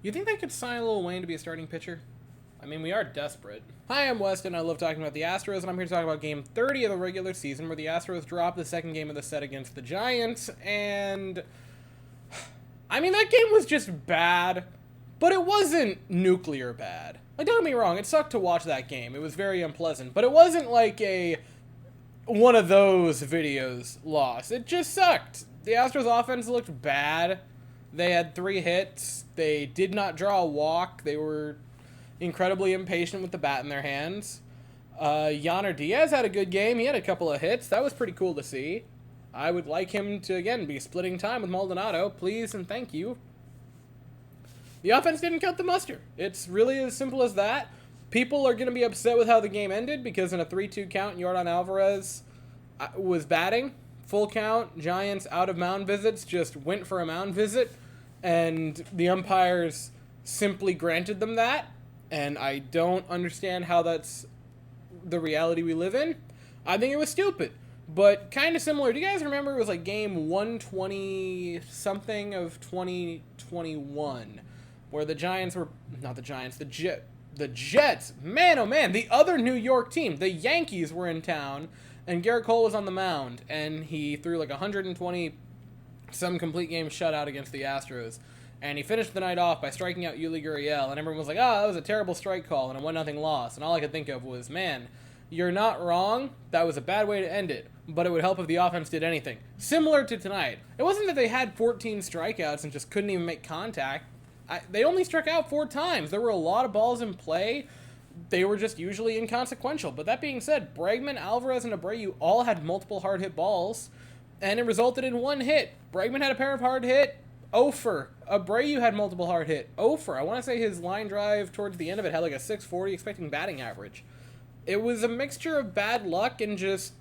You think they could sign Lil Wayne to be a starting pitcher? I mean, we are desperate. Hi, I'm Weston. I love talking about the Astros, and I'm here to talk about Game 30 of the regular season, where the Astros dropped the second game of the set against the Giants, and... I mean, that game was just bad, but it wasn't nuclear bad. Like, don't get me wrong, it sucked to watch that game. It was very unpleasant, but it wasn't like one of those videos loss. It just sucked. The Astros offense looked bad. They had 3 hits. They did not draw a walk. They were incredibly impatient with the bat in their hands. Yainer Diaz had a good game. He had a couple of hits. That was pretty cool to see. I would like him to, again, be splitting time with Maldonado. Please and thank you. The offense didn't cut the mustard. It's really as simple as that. People are going to be upset with how the game ended because in a 3-2 count, Yordan Alvarez was batting. Full count, Giants out of mound visits just went for a mound visit, and the umpires simply granted them that, and I don't understand how that's the reality we live in. I think it was stupid, but kind of similar. Do you guys remember it was like game 120-something of 2021, where the Giants were, not the Giants, the Jets, man oh man, the other New York team, the Yankees were in town, and Garrett Cole was on the mound, and he threw like 120 some complete game shutout against the Astros. And he finished the night off by striking out Yuli Gurriel, and everyone was like, oh, that was a terrible strike call and a 1-0 loss. And all I could think of was, man, you're not wrong. That was a bad way to end it, but it would help if the offense did anything. Similar to tonight. It wasn't that they had 14 strikeouts and just couldn't even make contact. They only struck out 4 times. There were a lot of balls in play. They were just usually inconsequential. But that being said, Bregman, Alvarez, and Abreu all had multiple hard hit balls, and it resulted in 1 hit. Bregman had a pair of hard hit, 0 for. Abreu had multiple hard hit, 0 for. I want to say his line drive towards the end of it had like a 640 expecting batting average. It was a mixture of bad luck and just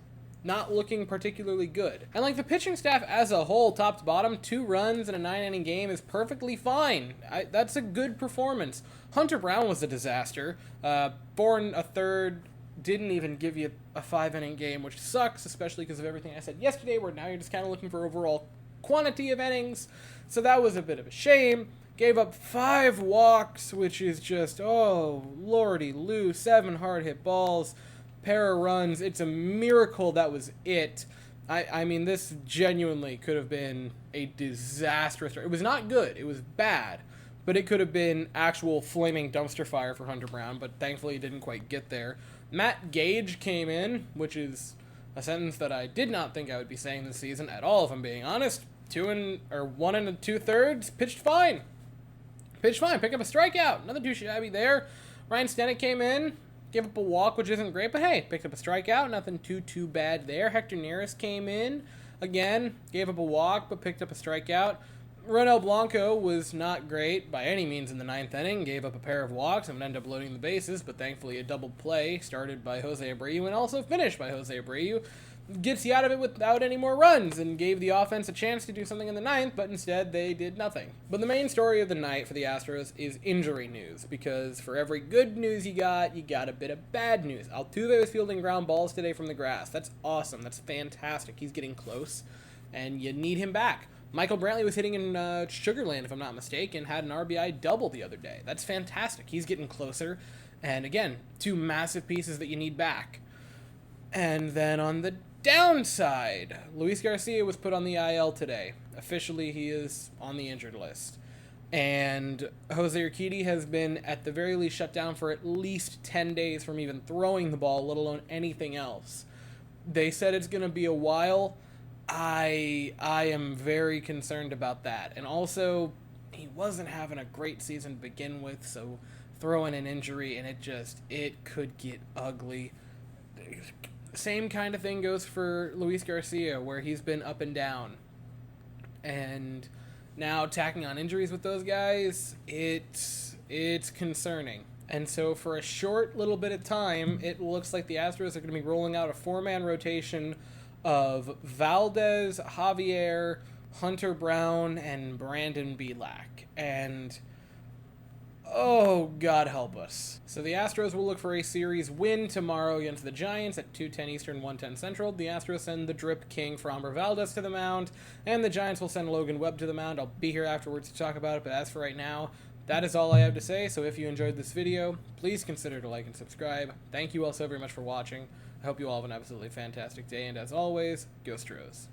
not looking particularly good. And like the pitching staff as a whole, top to bottom, 2 runs in a 9-inning game is perfectly fine. That's a good performance. Hunter Brown was a disaster. 4 1/3, didn't even give you a 5-inning game, which sucks, especially because of everything I said yesterday, where now you're just kind of looking for overall quantity of innings. So that was a bit of a shame. Gave up 5 walks, which is just, oh, lordy Lou, 7 hard hit balls, pair of runs. It's a miracle that was it. I mean, this genuinely could have been a disastrous start. It was not good. It was bad. But it could have been actual flaming dumpster fire for Hunter Brown, but thankfully it didn't quite get there. Matt Gage came in, which is a sentence that I did not think I would be saying this season at all, if I'm being honest. 1 2/3, pitched fine. Picked up a strikeout. Nothing too shabby there. Ryan Stenick came in, gave up a walk, which isn't great, but hey, picked up a strikeout. Nothing too bad there. Hector Neris came in, again, gave up a walk, but picked up a strikeout. Ronel Blanco was not great by any means in the 9th inning, gave up a pair of walks and ended up loading the bases, but thankfully a double play started by Jose Abreu and also finished by Jose Abreu gets you out of it without any more runs and gave the offense a chance to do something in the 9th, but instead they did nothing. But the main story of the night for the Astros is injury news, because for every good news you got a bit of bad news. Altuve was fielding ground balls today from the grass. That's awesome. That's fantastic. He's getting close, and you need him back. Michael Brantley was hitting in Sugarland, if I'm not mistaken, had an RBI double the other day. That's fantastic. He's getting closer. And again, 2 massive pieces that you need back. And then on the downside, Luis Garcia was put on the IL today. Officially, he is on the injured list. And Jose Urquidy has been, at the very least, shut down for at least 10 days from even throwing the ball, let alone anything else. They said it's going to be a while. I am very concerned about that. And also, he wasn't having a great season to begin with, so throw in an injury and it could get ugly. Same kind of thing goes for Luis Garcia, where he's been up and down. And now tacking on injuries with those guys, it's concerning. And so for a short little bit of time, it looks like the Astros are going to be rolling out a 4-man rotation of Valdez, Javier, Hunter Brown, and Brandon Bielak. And oh, God help us. So the Astros will look for a series win tomorrow against the Giants at 2:10 Eastern, 1:10 Central. The Astros send the Drip King Framber Valdez to the mound, and the Giants will send Logan Webb to the mound. I'll be here afterwards to talk about it, but as for right now, That is all I have to say, so if you enjoyed this video, please consider to like and subscribe. Thank you all so very much for watching. I hope you all have an absolutely fantastic day, and as always, go Astros.